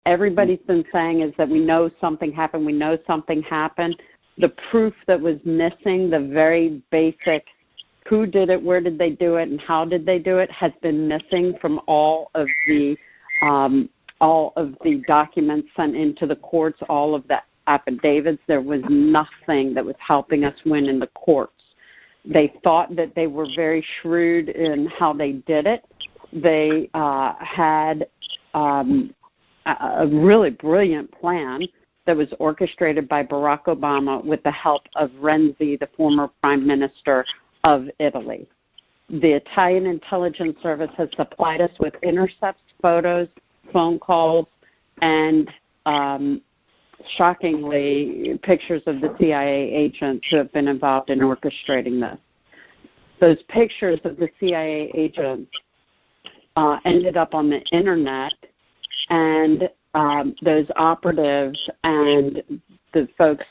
everybody's been saying is that we know something happened. We know something happened. The proof that was missing, the very basic who did it, where did they do it, and how did they do it, has been missing from all of the documents sent into the courts, all of the affidavits. There was nothing that was helping us win in the courts. They thought that they were very shrewd in how they did it. They had a really brilliant plan that was orchestrated by Barack Obama with the help of Renzi, the former prime minister of Italy. The Italian intelligence service has supplied us with intercepts, photos, phone calls, and shockingly, pictures of the CIA agents who have been involved in orchestrating this. Those pictures of the CIA agents ended up on the internet, and those operatives and the folks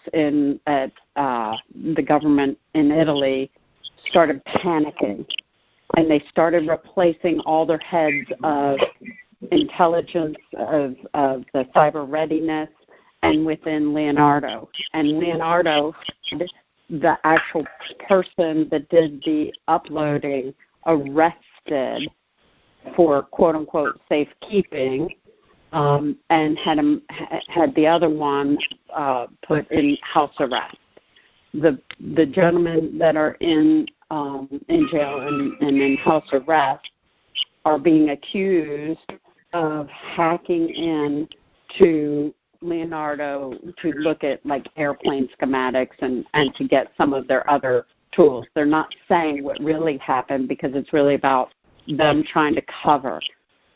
at the government in Italy started panicking, and they started replacing all their heads of intelligence, of the cyber readiness, and within Leonardo. And Leonardo, the actual person that did the uploading, arrested for quote-unquote safekeeping, and had the other one put in house arrest. The gentlemen that are in jail and in house arrest are being accused of hacking in to Leonardo to look at like airplane schematics and to get some of their other tools. They're not saying what really happened because it's really about them trying to cover.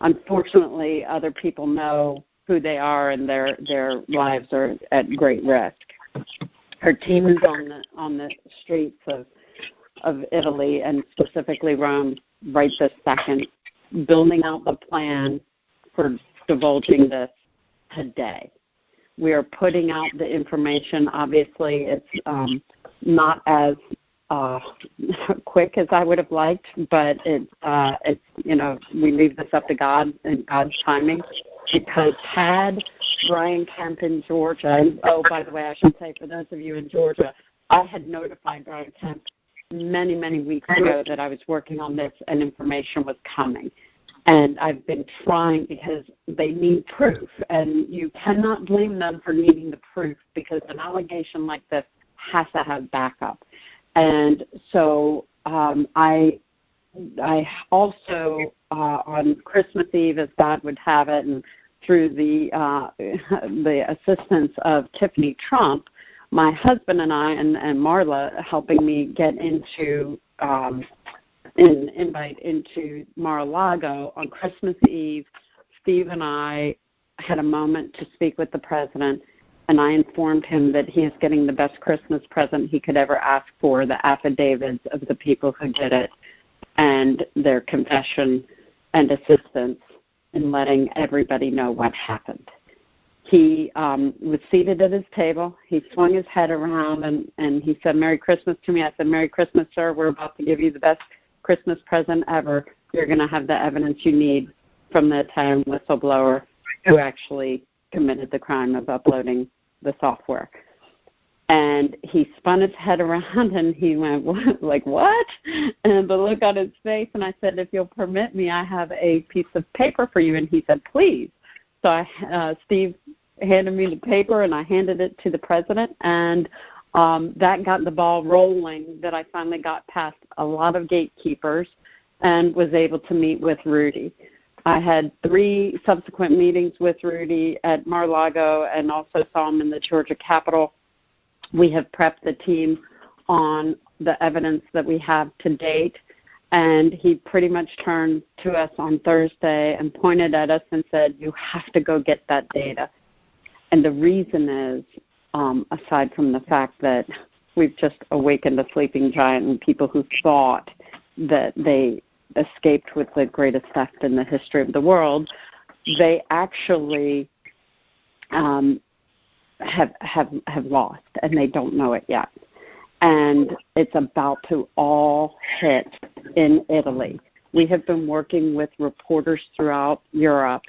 Unfortunately, other people know who they are, and their lives are at great risk. Her team is on the streets of Italy, and specifically Rome, right this second, building out the plan for divulging this today. We are putting out the information. Obviously, it's not as quick as I would have liked, but it's we leave this up to God and God's timing. Because had Brian Kemp in Georgia, and by the way, I should say for those of you in Georgia, I had notified Brian Kemp many, many weeks ago that I was working on this and information was coming. And I've been trying because they need proof, and you cannot blame them for needing the proof because an allegation like this has to have backup. And so I also, on Christmas Eve, as God would have it, and through the assistance of Tiffany Trump, my husband and I, and Marla helping me get into an invite into Mar-a-Lago on Christmas Eve, Steve and I had a moment to speak with the president, and I informed him that he is getting the best Christmas present he could ever ask for, the affidavits of the people who did it and their confession and assistance in letting everybody know what happened. He was seated at his table. He swung his head around, and he said, "Merry Christmas" to me. I said, "Merry Christmas, sir. We're about to give you the best Christmas present ever. You're going to have the evidence you need from the Italian whistleblower who actually committed the crime of uploading the software." And he spun his head around and he went, "What? Like what?" And the look on his face, and I said, "If you'll permit me, I have a piece of paper for you." And he said, "Please." So Steve handed me the paper, and I handed it to the president, and that got the ball rolling, that I finally got past a lot of gatekeepers and was able to meet with Rudy. I had 3 subsequent meetings with Rudy at Mar-a-Lago and also saw him in the Georgia Capitol. We have prepped the team on the evidence that we have to date, and he pretty much turned to us on Thursday and pointed at us and said, "You have to go get that data." And the reason is, aside from the fact that we've just awakened a sleeping giant and people who thought that they escaped with the greatest theft in the history of the world, they actually have lost, and they don't know it yet. And it's about to all hit in Italy. We have been working with reporters throughout Europe,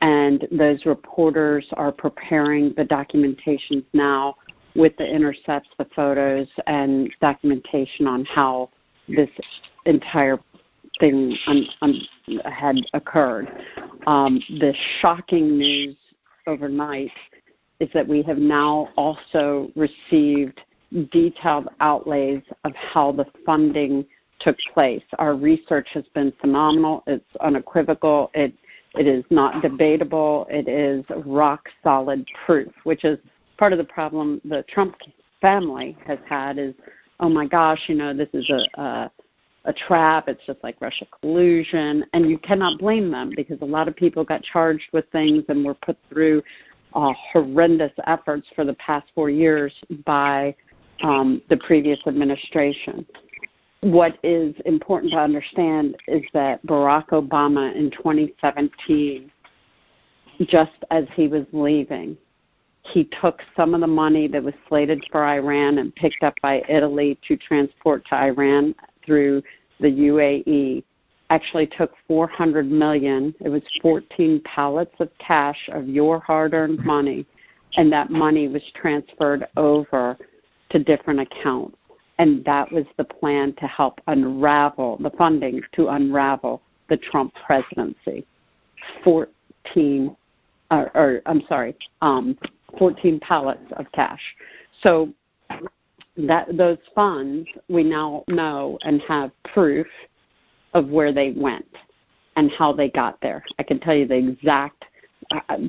And those reporters are preparing the documentations now with the intercepts, the photos, and documentation on how this entire thing had occurred. The shocking news overnight is that we have now also received detailed outlays of how the funding took place. Our research has been phenomenal. It's unequivocal. It is not debatable. It is rock-solid proof, which is part of the problem the Trump family has had is, oh, my gosh, this is a trap. It's just like Russia collusion. And you cannot blame them because a lot of people got charged with things and were put through horrendous efforts for the past 4 years by the previous administration. What is important to understand is that Barack Obama in 2017, just as he was leaving, he took some of the money that was slated for Iran and picked up by Italy to transport to Iran through the UAE, actually took $400 million. It was 14 pallets of cash of your hard-earned money, and that money was transferred over to different accounts. And that was the plan to help unravel, the funding to unravel the Trump presidency. 14 pallets of cash. So those funds, we now know and have proof of where they went and how they got there. I can tell you the exact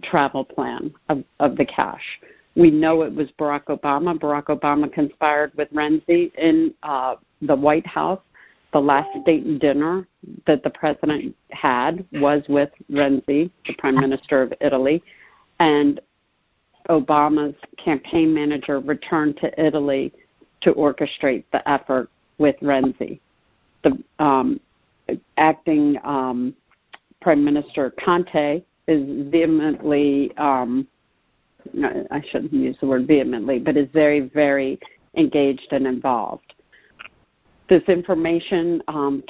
travel plan of the cash. We know it was Barack Obama. Barack Obama conspired with Renzi in the White House. The last state dinner that the president had was with Renzi, the prime minister of Italy, and Obama's campaign manager returned to Italy to orchestrate the effort with Renzi. The acting Prime Minister Conte is vehemently I shouldn't use the word vehemently, but is very, very engaged and involved. This information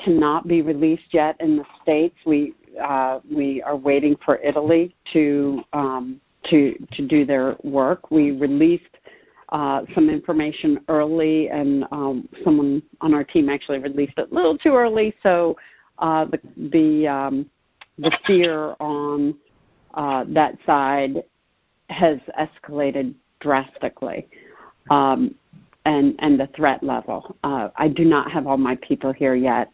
cannot be released yet in the States. We are waiting for Italy to do their work. We released some information early, and someone on our team actually released it a little too early, so the fear on that side has escalated drastically, and the threat level. I do not have all my people here yet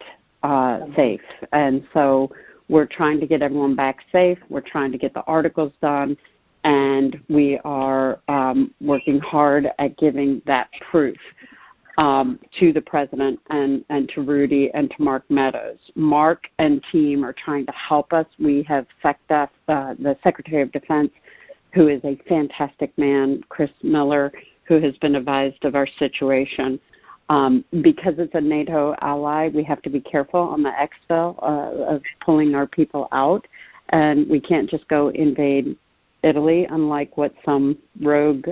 safe, and so we're trying to get everyone back safe. We're trying to get the articles done, and we are working hard at giving that proof to the president and to Rudy and to Mark Meadows. Mark and team are trying to help us. We have SecDef, the Secretary of Defense, who is a fantastic man, Chris Miller, who has been advised of our situation. Because it's a NATO ally, we have to be careful on the exfil of pulling our people out, and we can't just go invade Italy, unlike what some rogue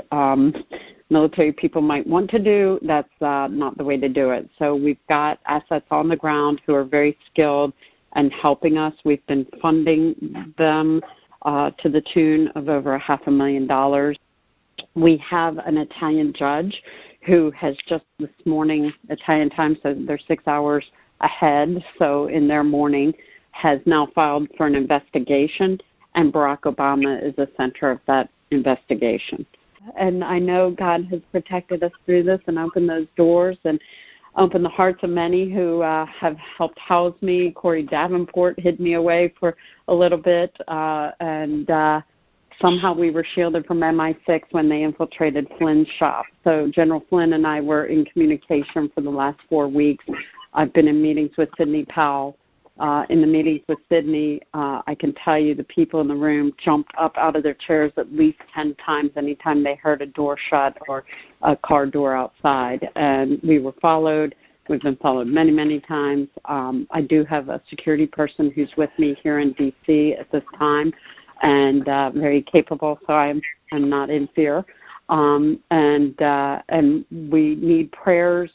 military people might want to do. That's not the way to do it. So we've got assets on the ground who are very skilled and helping us. We've been funding them to the tune of over $500,000. We have an Italian judge who has just this morning, Italian time, so they're 6 hours ahead, so in their morning, has now filed for an investigation, and Barack Obama is the center of that investigation. And I know God has protected us through this and opened those doors and opened the hearts of many who have helped house me. Corey Davenport hid me away for a little bit, and somehow we were shielded from MI6 when they infiltrated Flynn's shop. So General Flynn and I were in communication for the last 4 weeks. I've been in meetings with Sidney Powell. In the meetings with Sidney, I can tell you the people in the room jumped up out of their chairs at least 10 times anytime they heard a door shut or a car door outside. And we were followed. We've been followed many, many times. I do have a security person who's with me here in D.C. at this time, and very capable, so I'm not in fear. And we need prayers